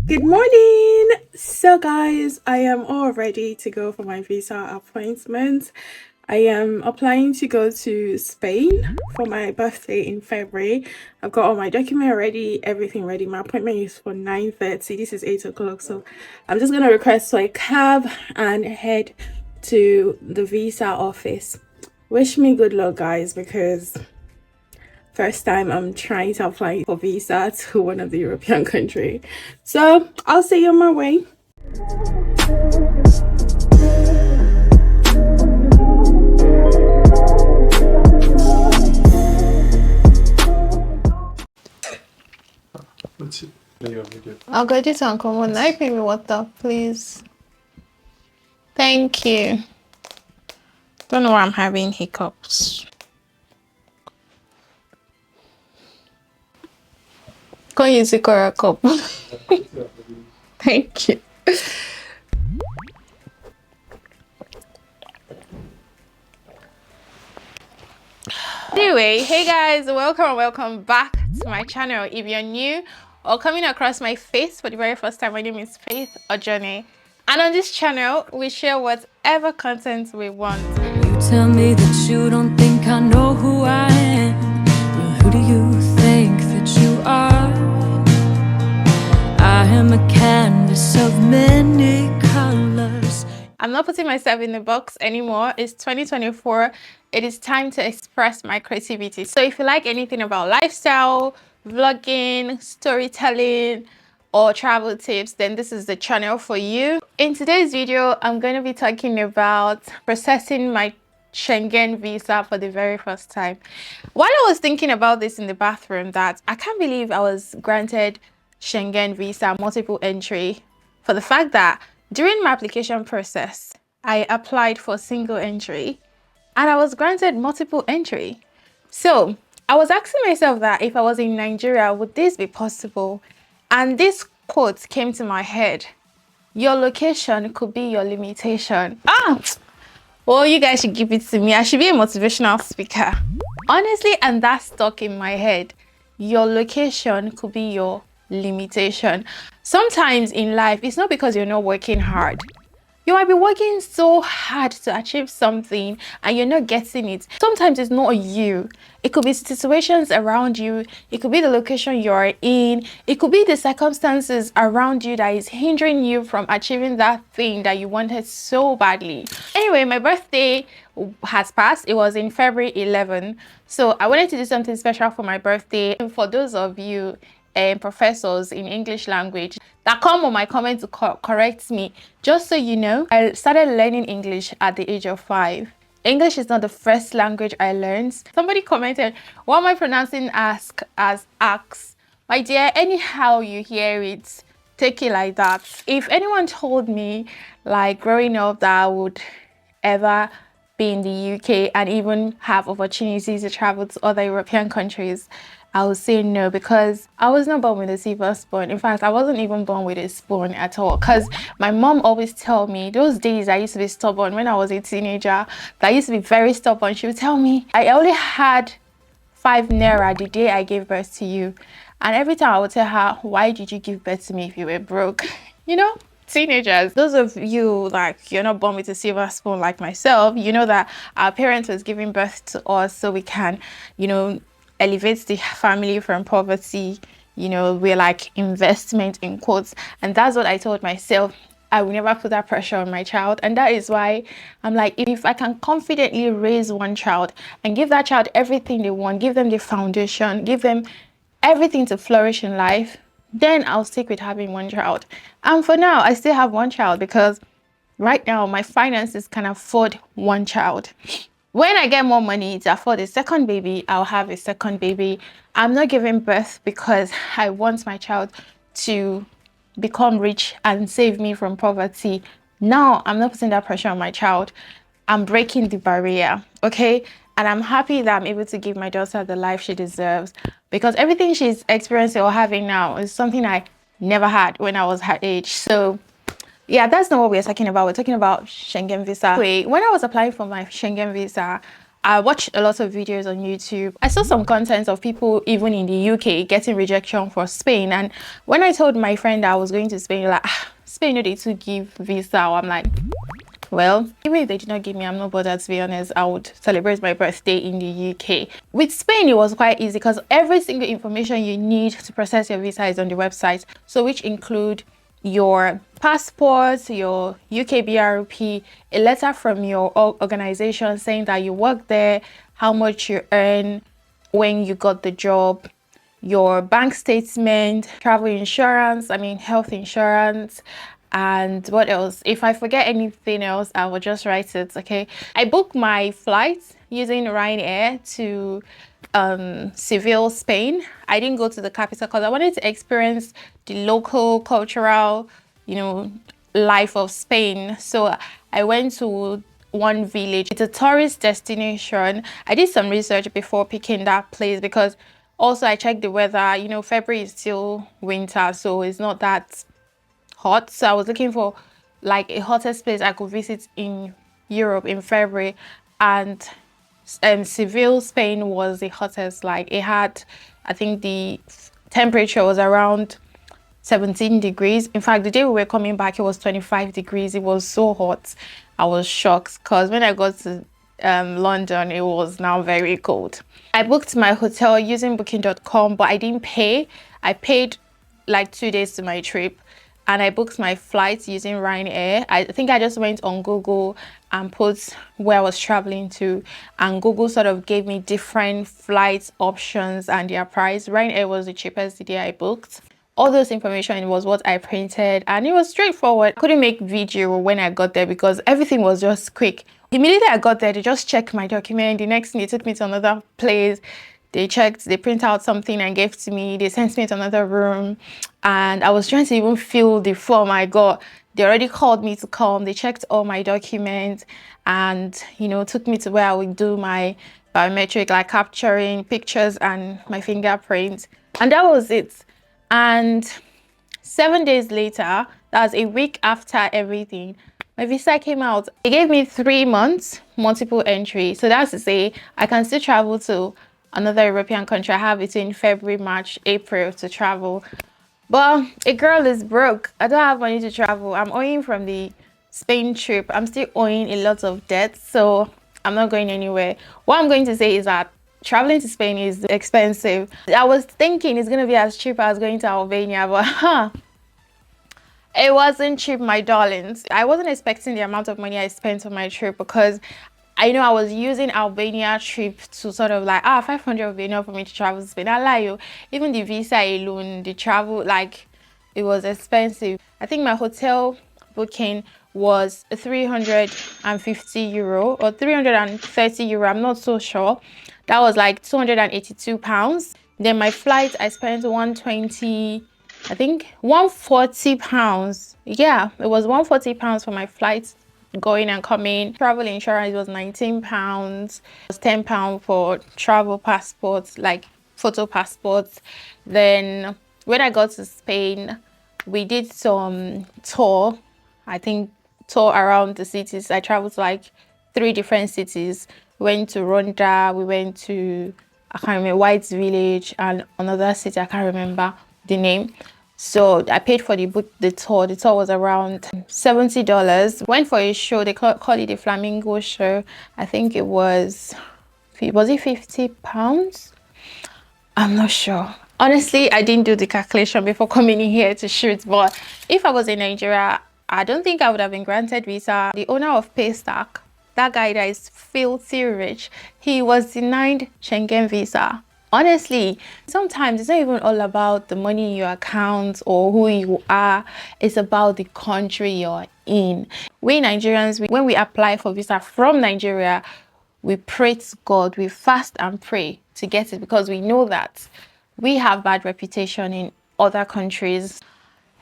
Good morning. So guys, I am all ready to go for my visa appointment. I am applying to go to Spain for my birthday in February. I've got all my document ready, everything ready. My appointment is for 9:30. This is 8 o'clock. So I'm just gonna request for a cab and head to the visa office. Wish me good luck, guys, because first time I'm trying to apply for visa to one of the European country. So I'll see you on my way. I'll go to Uncle One. I pay me water, please. Thank you. Don't know why I'm having hiccups. Can you use a cup? Thank you. Anyway, hey guys, welcome back to my channel. If you're new or coming across my face for the very first time, my name is Faith or Johnny, and on this channel we share whatever content we want. You tell me that you don't think I know who I am. Well, who do you think that you are? I am a canvas of many colors. I'm not putting myself in the box anymore. It's 2024. It is time to express my creativity. So if you like anything about lifestyle, vlogging, storytelling, or travel tips, then this is the channel for you. In today's video, I'm going to be talking about processing my Schengen visa for the very first time. While I was thinking about this in the bathroom, that I can't believe I was granted Schengen visa multiple entry, for the fact that during my application process, I applied for single entry and I was granted multiple entry. So I was asking myself that if I was in Nigeria, would this be possible? And this quote came to my head: your location could be your limitation. Well, you guys should give it to me. I should be a motivational speaker. Honestly, and that stuck in my head. Your location could be your limitation. Sometimes in life, it's not because you're not working hard. You might be working so hard to achieve something and you're not getting it. Sometimes it's not you. It could be situations around you. It could be the location you're in. It could be the circumstances around you that is hindering you from achieving that thing that you wanted so badly. Anyway, my birthday has passed. It was in February 11. So I wanted to do something special for my birthday. And for those of you professors in English language that come on my comment to correct me, just so you know, I started learning English at the age of 5. English is not the first language I learned. Somebody commented, why am I pronouncing ask as ask? My dear, anyhow you hear it, take it like that. If anyone told me like growing up that I would ever be in the UK and even have opportunities to travel to other European countries, I would say no, because I was not born with a silver spoon. In fact, I wasn't even born with a spoon at all, because my mom always tell me, those days I used to be stubborn when I was a teenager, that I used to be very stubborn. She would tell me, I only had 5 naira the day I gave birth to you. And every time I would tell her, why did you give birth to me if you were broke? You know? Teenagers, those of you like you're not born with a silver spoon like myself, you know that our parents was giving birth to us so we can, you know, elevate the family from poverty. You know, we're like investment in quotes, and that's what I told myself. I will never put that pressure on my child, and that is why I'm like, if I can confidently raise one child and give that child everything they want, give them the foundation, give them everything to flourish in life, then I'll stick with having one child. And for now, I still have one child because right now my finances can afford one child. When I get more money to afford a second baby, I'll have a second baby. I'm not giving birth because I want my child to become rich and save me from poverty. Now, I'm not putting that pressure on my child. I'm breaking the barrier, okay? And I'm happy that I'm able to give my daughter the life she deserves, because everything she's experiencing or having now is something I never had when I was her age. So yeah, that's not what we're talking about. We're talking about Schengen visa. Wait, when I was applying for my Schengen visa, I watched a lot of videos on YouTube. I saw some content of people even in the UK getting rejection for Spain. And when I told my friend that I was going to Spain, like, Spain, they to give visa. I'm like, well, even if they did not give me, I'm not bothered, to be honest. I would celebrate my birthday in the UK. With Spain, it was quite easy because every single information you need to process your visa is on the website. So which include your passport, your UK BRP, a letter from your organization saying that you work there, how much you earn, when you got the job, your bank statement, travel insurance, health insurance, and what else? If I forget anything else, I will just write it. Okay, I booked my flights using Ryanair to Seville, Spain. I didn't go to the capital because I wanted to experience the local cultural, life of Spain. So I went to one village. It's a tourist destination. I did some research before picking that place because also I checked the weather. February is still winter, so it's not that hot. So I was looking for like a hottest place I could visit in Europe in February, and Seville, Spain was the hottest. Like it had, I think the temperature was around 17 degrees. In fact, the day we were coming back, it was 25 degrees. It was so hot. I was shocked because when I got to London, it was now very cold. I booked my hotel using booking.com, but I didn't pay. I paid like 2 days to my trip, and I booked my flights using Ryanair. I think I just went on Google and put where I was traveling to, and Google sort of gave me different flight options and their price. Ryanair was the cheapest the day I booked. All those information was what I printed, and it was straightforward. I couldn't make video when I got there because everything was just quick. Immediately I got there, they just checked my document. The next thing, they took me to another place. They checked, they print out something and gave to me. They sent me to another room, and I was trying to even fill the form I got. They already called me to come. They checked all my documents and, took me to where I would do my biometric, like capturing pictures and my fingerprint. And that was it. And 7 days later, that's a week after everything, my visa came out. It gave me 3 months, multiple entry. So that's to say I can still travel to another European country. I have between February, March, April to travel. But a girl is broke. I don't have money to travel. I'm owing from the Spain trip. I'm still owing a lot of debt, so I'm not going anywhere. What I'm going to say is that traveling to Spain is expensive. I was thinking it's going to be as cheap as going to Albania, but it wasn't cheap, my darlings. I wasn't expecting the amount of money I spent on my trip because I know I was using Albania trip to sort of like, 500 would be enough for me to travel to Spain. I lie you. Even the visa alone, the travel, like, it was expensive. I think my hotel booking was 350 euro or 330 euro. I'm not so sure. That was like 282 pounds. Then my flight, I spent 120, I think 140 pounds. Yeah, it was 140 pounds for my flight going and coming. Travel insurance was 19 pounds. It was 10 pounds for travel passports, like photo passports. Then when I got to Spain, we did some tour. I think tour around the cities. I traveled to like 3 different cities. We went to Ronda, we went to, I can't remember, White's Village, and another city, I can't remember the name. So I paid for the tour. The tour was around $70. Went for a show. They call it a flamingo show. I think it was it 50 pounds? I'm not sure. Honestly, I didn't do the calculation before coming in here to shoot. But if I was in Nigeria, I don't think I would have been granted visa. The owner of Paystack, that guy that is filthy rich, he was denied Schengen visa. Honestly, sometimes it's not even all about the money in your account or who you are. It's about the country you're in. We Nigerians, when we apply for visa from Nigeria, we pray to God, we fast and pray to get it because we know that we have bad reputation in other countries.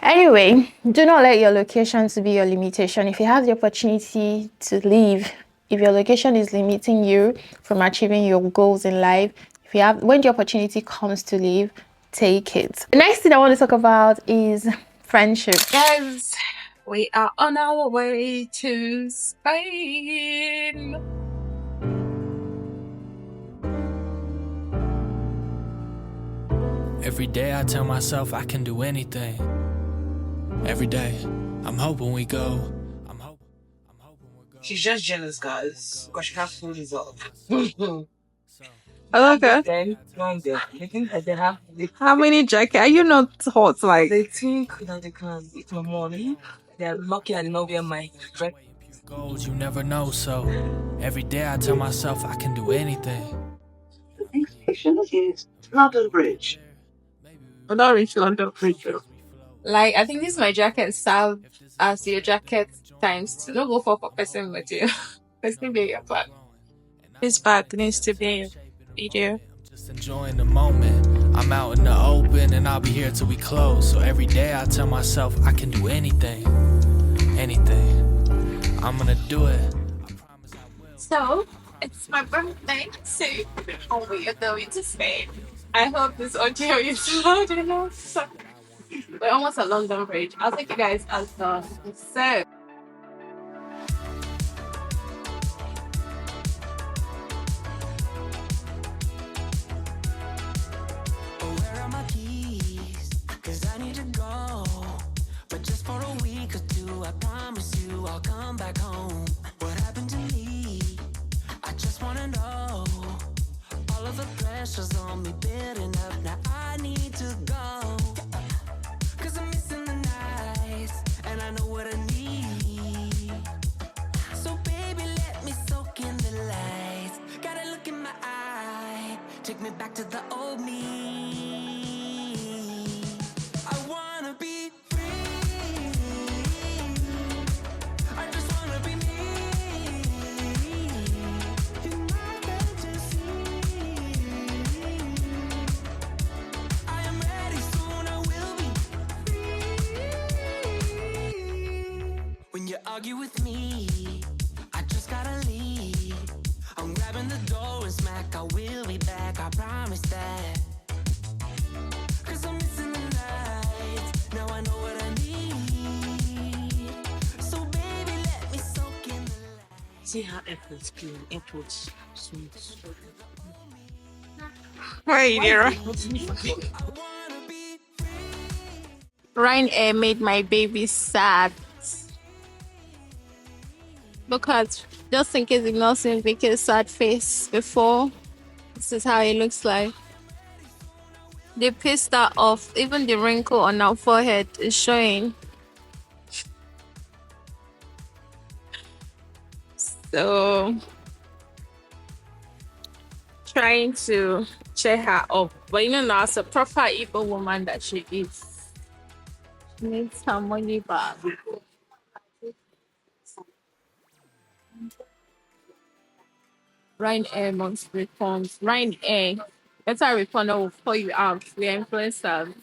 Anyway, do not let your location to be your limitation. If you have the opportunity to leave, if your location is limiting you from achieving your goals in life, when the opportunity comes to leave, take it. The next thing I want to talk about is friendship. Guys, we are on our way to Spain. Every day I tell myself I can do anything. Every day I'm hoping we go. I'm hoping we're going. She's just jealous, guys, because she can't pull this off. Okay. Then, wrong there. They think that they have. How many jackets? Are you not hot? Like, They think that they can eat my money. They're lucky I did not wear my dress. Goals you never know, so every day I tell myself I can do anything. The next station is London Bridge. I'm not reach London Bridge. Like, I think this is my jacket serve as your jacket times two. Don't go for person with you. Let's be your back. This bag needs to be in video. Just enjoying the moment. I'm out in the open and I'll be here till we close. So every day I tell myself I can do anything. Anything. I'm gonna do it. I promise I will. So, it's my birthday, so we are going to Spain. I hope this audio is loud enough. So, we're almost at London Bridge. I'll take you guys as done. So, Where are my keys? 'Cause I need to go. But just for a week or two, I promise you I'll come back home. What happened to me? I just wanna know. All of the pressure's on me building up. Now I need to go. 'Cause I'm missing the nights, and I know what I need. So baby, let me soak in the lights. Gotta look in my eye. Take me back to the old me. I wanna be free. I just wanna be me. In my fantasy. I am ready, soon I will be free. When you argue with me, I just gotta leave. I'm grabbing the door and smack, I will be back, I promise that. 'Cause I'm missing the nights, now I know what I need. So baby, let me soak in the light. See how airports clean, airports sweet. right here. I wanna be Ryan Air made my baby sad. Because, just in case you've not seen Vicky's sad face before, this is how it looks like. They pissed her off. Even the wrinkle on her forehead is showing. So, trying to cheer her up. But you know, now as a proper Igbo woman that she is, she needs her money back. Ryan Air must respond. Ryan Air, better respond or we'll call you out. We are influencers.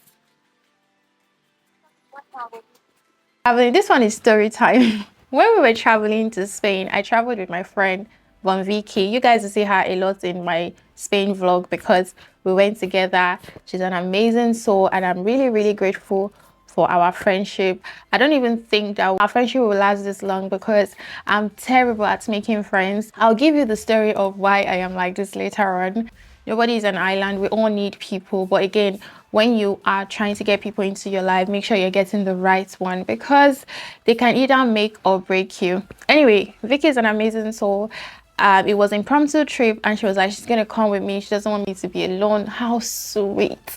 This one is story time. When we were traveling to Spain, I traveled with my friend Von Vicky. You guys will see her a lot in my Spain vlog because we went together. She's an amazing soul and I'm really, really grateful for our friendship. I don't even think that our friendship will last this long because I'm terrible at making friends. I'll give you the story of why I am like this later on. Nobody is an island. We all need people. But again, when you are trying to get people into your life, make sure you're getting the right one because they can either make or break you. Anyway, Vicky is an amazing soul. It was an impromptu trip and she was like, she's gonna come with me. She doesn't want me to be alone. How sweet.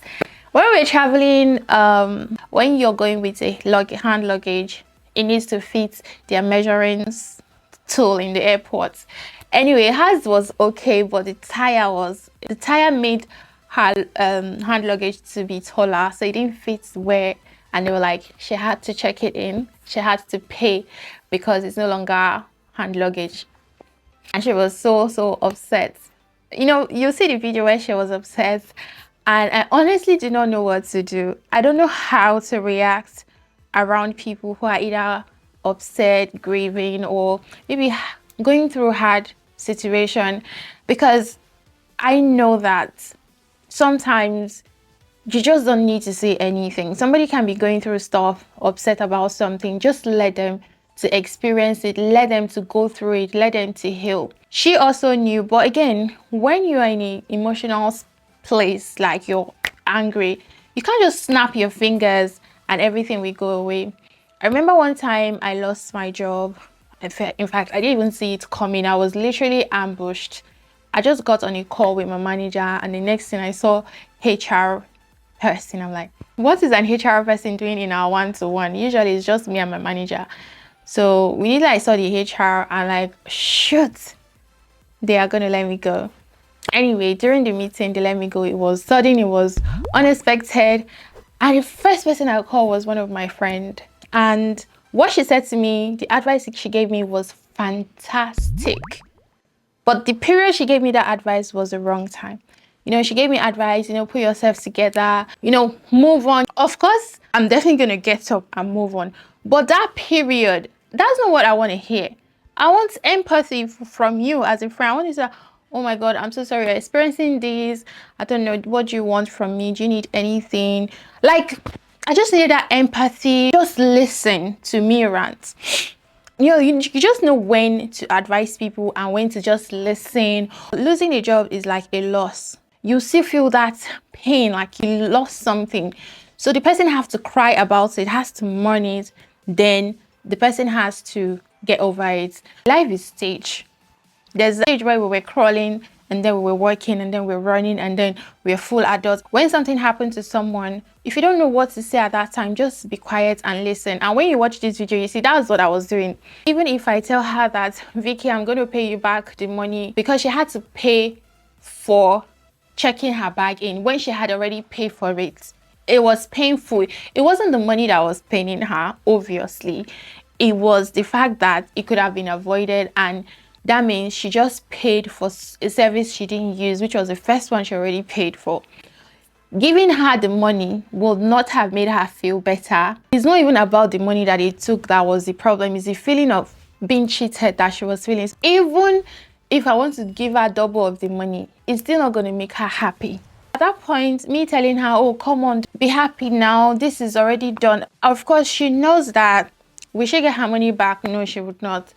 When we're traveling, when you're going with a hand luggage, it needs to fit their measuring tool in the airport. Anyway, hers was okay, but the tire made her hand luggage to be taller, so it didn't fit where, and they were like, she had to check it in, she had to pay because it's no longer hand luggage, and she was so upset. You know, you'll see the video where she was upset, and I honestly did not know what to do. I don't know how to react around people who are either upset, grieving, or maybe going through a hard situation, because I know that sometimes you just don't need to say anything. Somebody can be going through stuff, upset about something. Just let them to experience it, let them to go through it, let them to heal. She also knew, but again, when you are in an emotional place, like you're angry, you can't just snap your fingers and everything will go away. I remember one time I lost my job. In fact, I didn't even see it coming. I was literally ambushed. I just got on a call with my manager, and the next thing I saw HR person. I'm like, what is an HR person doing in our one-to-one? Usually it's just me and my manager. So immediately I saw the HR and like, shoot, they are gonna let me go. Anyway, during the meeting, they let me go. It was sudden, it was unexpected. And the first person I called was one of my friend. And what she said to me, the advice she gave me was fantastic. But the period she gave me that advice was the wrong time. You know, she gave me advice, you know, put yourself together, you know, move on. Of course, I'm definitely going to get up and move on. But that period, that's not what I want to hear. I want empathy from you as a friend. I want you to say, oh my God, I'm so sorry you're experiencing this. I don't know, what do you want from me? Do you need anything? Like, I just need that empathy. Just listen to me rant. You know, you just know when to advise people and when to just listen. Losing a job is like a loss. You still feel that pain, like you lost something. So the person has to cry about it, has to mourn it. Then the person has to get over it. Life is stage. There's a stage where we were crawling, and then we were working, and then we're running, and then we're full adults. When something happened to someone, if you don't know what to say at that time, just be quiet and listen. And when you watch this video, you see that's what I was doing. Even if I tell her that, Vicky, I'm going to pay you back the money, because she had to pay for checking her bag in when she had already paid for it. It was painful. It wasn't the money that was paining her, obviously. It was the fact that it could have been avoided, and that means she just paid for a service she didn't use, which was the first one she already paid for. Giving her the money would not have made her feel better. It's not even about the money that it took that was the problem. It's the feeling of being cheated that she was feeling. Even if I want to give her double of the money, it's still not going to make her happy. At that point, me telling her, oh, come on, be happy now. This is already done. Of course, she knows that we should get her money back. No, she would not.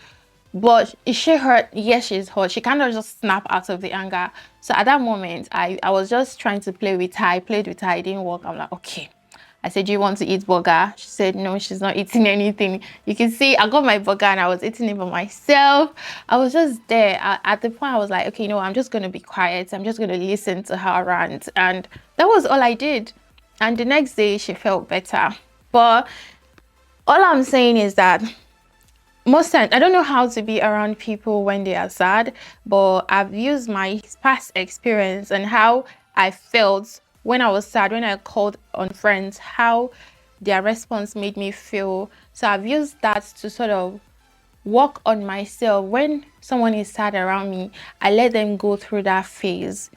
But is she hurt? Yes, she's hurt. She cannot just snap out of the anger. So at that moment, I was just trying to play with her. I played with her. It didn't work. I'm like, okay. I said, do you want to eat burger? She said, no, she's not eating anything. You can see I got my burger and I was eating it by myself. I was just there. At the point, I was like, okay, you know, I'm just going to be quiet. I'm just going to listen to her rant. And that was all I did. And the next day, she felt better. But all I'm saying is that most times, I don't know how to be around people when they are sad, but I've used my past experience and how I felt when I was sad, when I called on friends, how their response made me feel. So I've used that to sort of work on myself. When someone is sad around me, I let them go through that phase,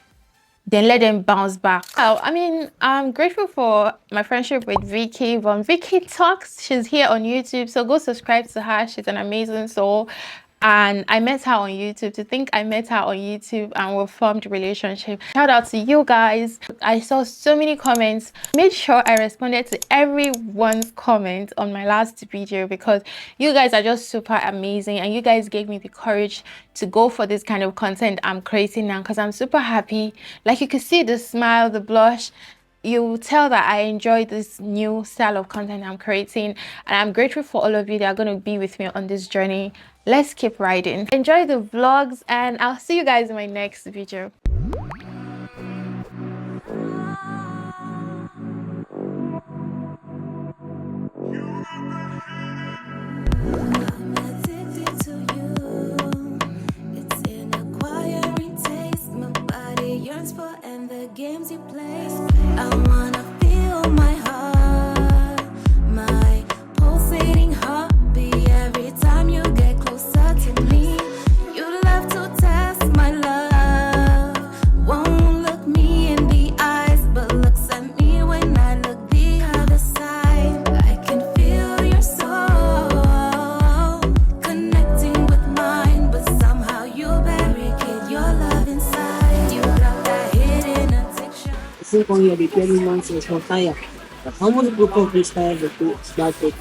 then let them bounce back. Oh, I mean, I'm grateful for my friendship with Vicky from Vicky Talks. She's here on YouTube, so go subscribe to her. She's an amazing soul. And I met her on YouTube. To think I met her on YouTube and we formed a relationship. Shout out to you guys. I saw so many comments. Made sure I responded to everyone's comment on my last video, because you guys are just super amazing and you guys gave me the courage to go for this kind of content I'm creating now, because I'm super happy. Like you can see the smile, the blush. You tell that I enjoy this new style of content I'm creating, and I'm grateful for all of you that are going to be with me on this journey. Let's keep riding. Enjoy the vlogs, and I'll see you guys in my next video. Games you play, I wanna feel my heart, my pulsating heartbeat every time you get closer to me. You love to test my love, won't look me in the eyes, but looks at me when I look the other side. I can feel your soul connecting with mine, but somehow you barricade your love inside. You got that hidden addiction. 5月12months is more tired. How much group of this time to start it?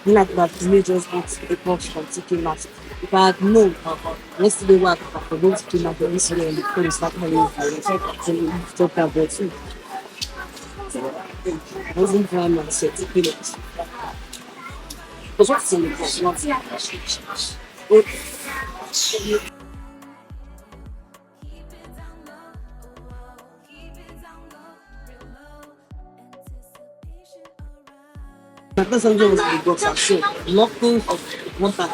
Like that, me just got a box from Tiki Mask. If I had known, yesterday work, I was going to clean up the incident and the phone start calling me. I talked about it. I wasn't planning on set to kill it. Because what's in the box? Not my first something was in the box. I'm sure nothing of one that,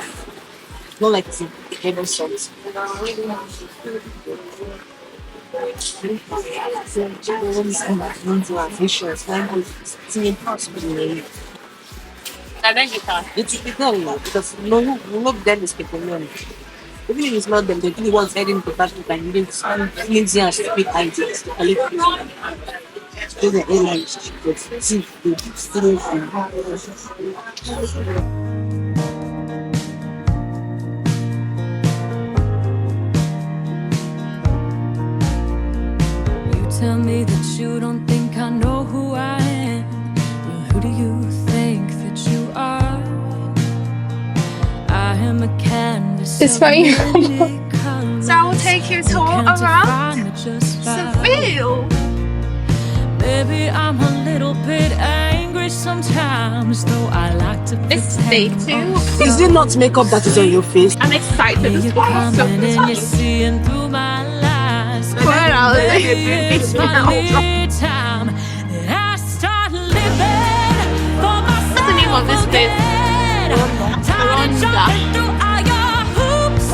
not like the heavy songs. I don't get that. It's done now because no them is people money. Even if it's not them, they're the ones heading to that and needing easy and stupid ideas. I live to the airlines, but see, they still Tell me that you don't think I know who I am. Well, who do you think that you are? I am a canvas. It's of fine. many colors. So I will take you to around Seville. Maybe I'm a little bit angry sometimes, though I like to It's day pretend. 2. Is it not makeup that is on your face? I'm excited. You're coming and you're seeing through my lies. Well, Maybe it's finally time that I start living for myself. What's the name of this place? I'm tired of jumping through all your hoops.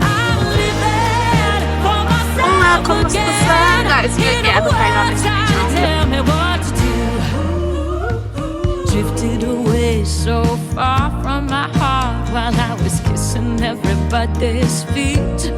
I'm living for myself again. Guys, you get the kind of Trying to tell me what to do. Drifted away so far from my heart while I was kissing everybody's feet.